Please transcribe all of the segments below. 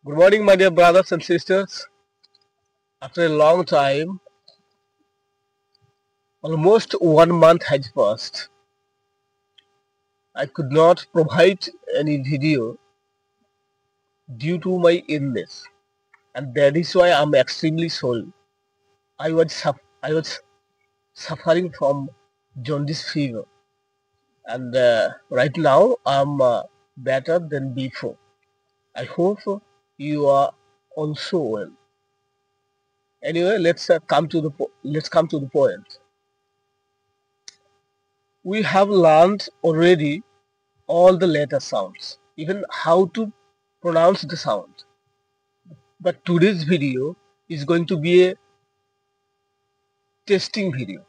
Good morning, my dear brothers and sisters. After a long time, almost 1 month has passed. I could not provide any video due to my illness, and that is why I'm extremely sorry. I was suffering from jaundice fever, and right now I'm better than before. I hope you are also well. Anyway, let's come to the point. We have learned already all the letter sounds, even how to pronounce the sound. But today's video is going to be a testing video.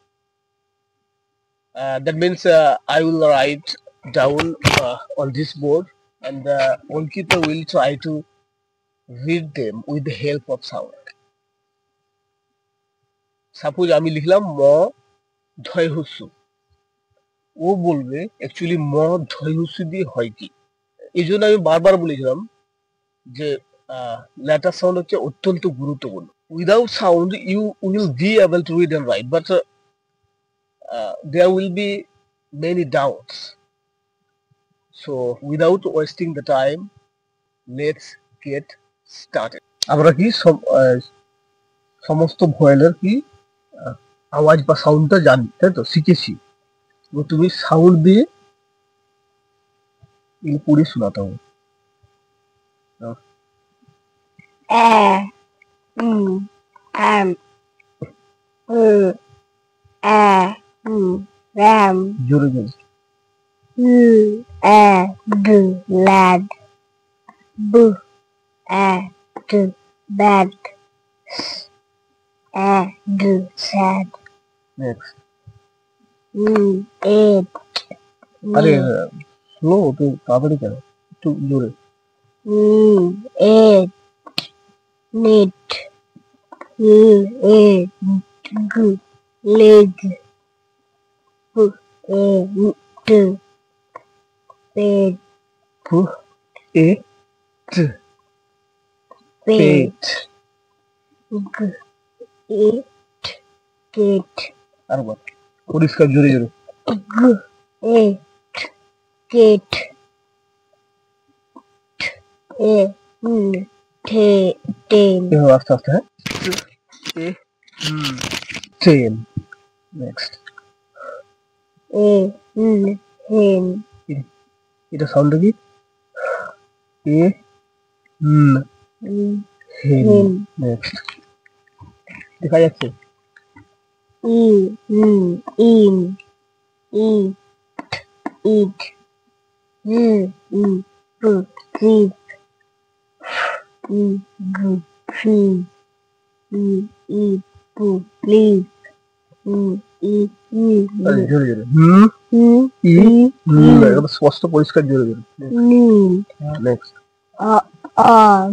That means I will write down on this board, and the goalkeeper will try to read them with the help of sound. Suppose আমি লিখলাম ম ধয় হুসু, ও বলবে actually ম ধয় হুসু দিয়ে হয় কি। এই জন্য আমি বারবার বলেছিলাম যে লেটার সাউন্ড হচ্ছে অত্যন্ত গুরুত্বপূর্ণ। Without sound you will be able to read and write, but there will be many doubts. So without wasting the time, let's get started. আমরা কি সমস্ত ভয়েলের কি আওয়াজ বা সাউন্ডটা জানি, তাই তো শিখেছি। তুমি সাউন্ড দিয়ে পড়ে শোনাতে হবে। জোরে জোরে। Lad, bad, sad. Next. Eight, আরে স্লো, তো তাড়াতাড়ি কেন, একটু জোরে। eight, neat, leg, bed, পেট, gate, আরেকবার পরিষ্কার জোরে জোরে। gate, ten, আস্তে আস্তে, হ্যাঁ। ট্রেন। নেক্সট। hen, এটা সাউন্ড কি? হেন। নেক্সট। দেখা যাচ্ছে? in, eat, keep, feed, please, জোরে জোরে। একদম স্পষ্ট পরিষ্কার জোরে জোরে। Next. on,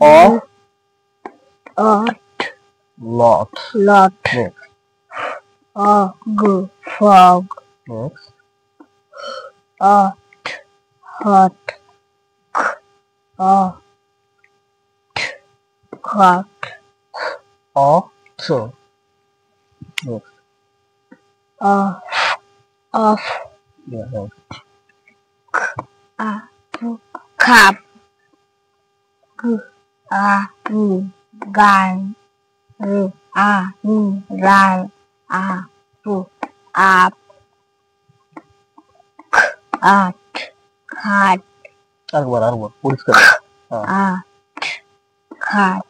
ought, lot. lot, Next. fog, Next. hot, hot, So. Next. off, Yeah. Next. cup, gun, run, up, cut, আরেকবার পরিষ্কার। cut,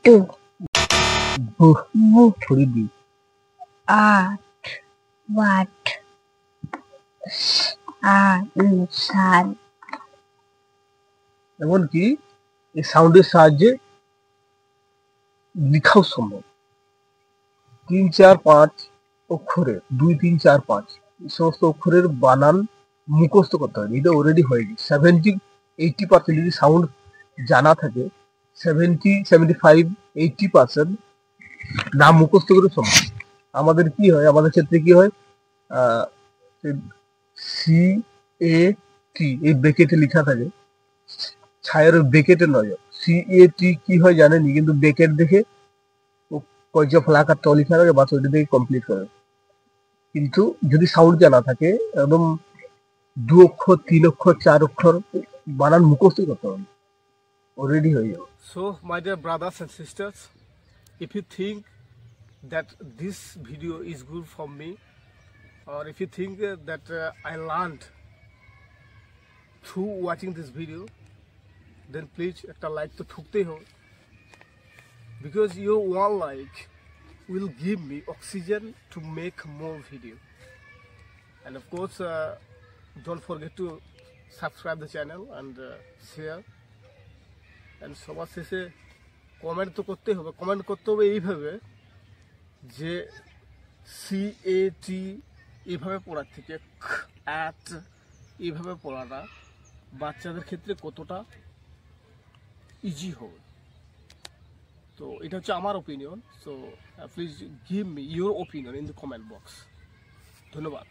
two, ছড়ি দি। what, sun, এমনকি এই সাউন্ডের সাহায্যে লেখাও সম্ভব। 3, 4, 5 অক্ষরের 2, 3, 4, 5 এই সমস্ত অক্ষরের বানান মুখস্থ করতে হবে। এটা অলরেডি হয়ে গেছে। 70-80% যদি সাউন্ড জানা থাকে, 70-75-80% না মুখস্থ করে সম্ভব। আমাদের কি হয়, আমাদের ক্ষেত্রে কি হয়, CAT এই ব্রেকেটে লেখা থাকে, ছায়ের ব্রেকেটে নয়। CAT কি হয় জানেনি, কিন্তু ব্রেকেট দেখে ও কয়েকটা ফ্লাকার ট লেখা থাকে, বাস ওইটা দেখে কমপ্লিট করে। কিন্তু যদি সাউন্ড জানা থাকে, একদম 2 অক্ষর 3 অক্ষর 4 অক্ষর বানান মুখস্থ করতে হবে, অলরেডি হয়ে যাবে। So my dear brothers and sisters, if you think that this video is good for me, or if you think that I learned through watching this video, then please একটা লাইক তো ঠুকতেই হবে, because your one like will give me oxygen to make more video. And of course, don't forget to subscribe the channel and share. And সবার শেষে comment তো করতেই হবে, comment করতে হবে এইভাবে যে CAT এইভাবে পড়ার থেকে at এইভাবে পড়াটা বাচ্চাদের ক্ষেত্রে কতটা ইজি হবে। তো এটা হচ্ছে আমার opinion. So please give me your opinion in the comment box. ধন্যবাদ।